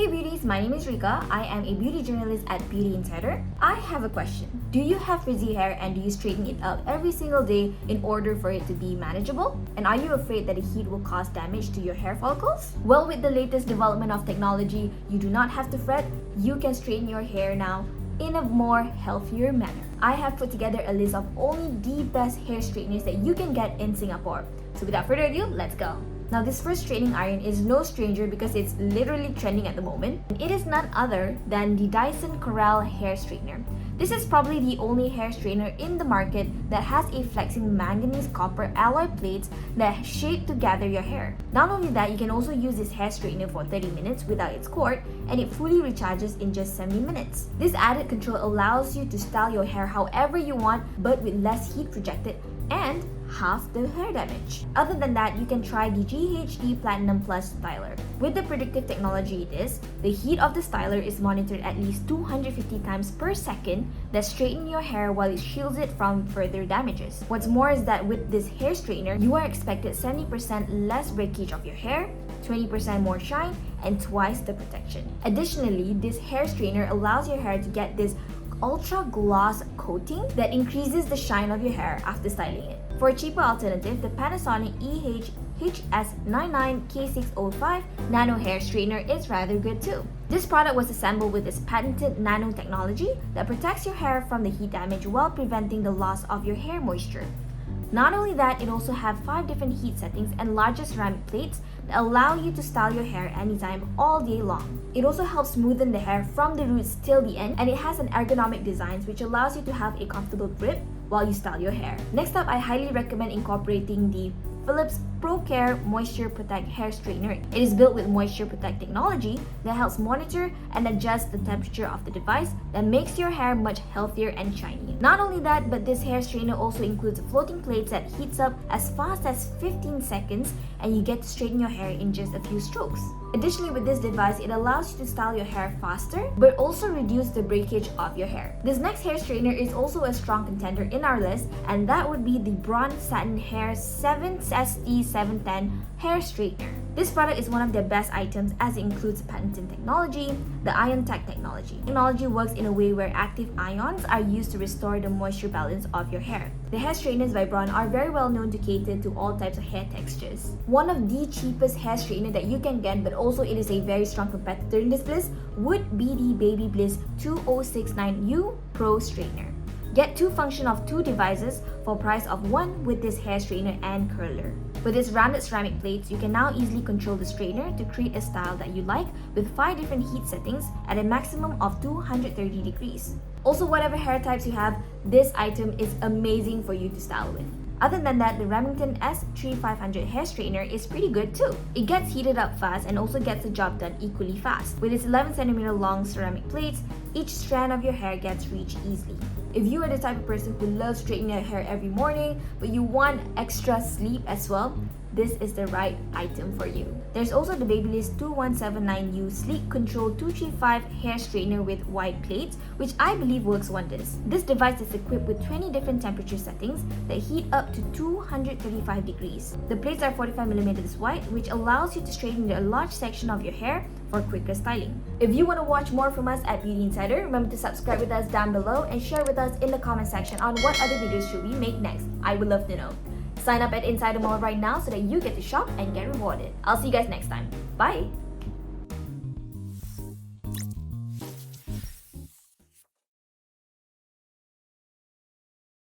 Hey beauties, my name is Rika. I am a beauty journalist at Beauty Insider. I have a question. Do you have frizzy hair and do you straighten it out every single day in order for it to be manageable? And are you afraid that the heat will cause damage to your hair follicles? Well, with the latest development of technology, you do not have to fret. You can straighten your hair now in a more healthier manner. I have put together a list of only the best hair straighteners that you can get in Singapore. So without further ado, let's go. Now this first straightening iron is no stranger because it's literally trending at the moment. It is none other than the Dyson Corrale hair straightener. This is probably the only hair straightener in the market that has a flexing manganese copper alloy plates that shape to gather your hair. Not only that, you can also use this hair straightener for 30 minutes without its cord, and it fully recharges in just 70 minutes. This added control allows you to style your hair however you want, but with less heat projected and half the hair damage. Other than that, you can try the GHD Platinum Styler. With the predictive technology it is, the heat of the styler is monitored at least 250 times per second that straighten your hair while it shields it from further damages. What's more is that with this hair straightener, you are expected 70% less breakage of your hair, 20% more shine, and twice the protection. Additionally, this hair straightener allows your hair to get this ultra gloss coating that increases the shine of your hair after styling it. For a cheaper alternative, the Panasonic HS99K605 Nano Hair Straightener is rather good too. This product was assembled with its patented nano technology that protects your hair from the heat damage while preventing the loss of your hair moisture. Not only that, it also has 5 different heat settings and larger ceramic plates that allow you to style your hair anytime, all day long. It also helps smoothen the hair from the roots till the end, and it has an ergonomic design which allows you to have a comfortable grip while you style your hair. Next up, I highly recommend incorporating the Philips ProCare Moisture Protect Hair Straightener. It is built with Moisture Protect technology that helps monitor and adjust the temperature of the device that makes your hair much healthier and shiny. Not only that, but this hair straightener also includes floating plates that heats up as fast as 15 seconds, and you get to straighten your hair in just a few strokes. Additionally, with this device, it allows you to style your hair faster but also reduce the breakage of your hair. This next hair straightener is also a strong contender in our list, and that would be the Braun Satin Hair 7ST710 Hair Straightener. This product is one of their best items as it includes patented technology, the ion tech technology. Technology works in a way where active ions are used to restore the moisture balance of your hair. The hair straighteners by Braun are very well known to cater to all types of hair textures. One of the cheapest hair straightener that you can get, but also it is a very strong competitor in this list, would be the BaByliss 2069U Pro Straightener. Get 2 function of 2 devices for price of 1 with this hair straightener and curler. With its rounded ceramic plates, you can now easily control the straightener to create a style that you like with 5 different heat settings at a maximum of 230 degrees. Also, whatever hair types you have, this item is amazing for you to style with. Other than that, the Remington S3500 hair straightener is pretty good too. It gets heated up fast and also gets the job done equally fast. With its 11cm long ceramic plates, each strand of your hair gets reached easily. If you are the type of person who loves straightening your hair every morning, but you want extra sleep as well, this is the right item for you. There's also the BaByliss 2179U Sleek Control 235 hair straightener with wide plates, which I believe works wonders. This device is equipped with 20 different temperature settings that heat up to 235 degrees. The plates are 45mm wide, which allows you to straighten a large section of your hair for quicker styling. If you want to watch more from us at Beauty Insider, remember to subscribe with us down below and share with us in the comment section on what other videos should we make next. I would love to know. Sign up at Insider Mall right now so that you get to shop and get rewarded. I'll see you guys next time. Bye!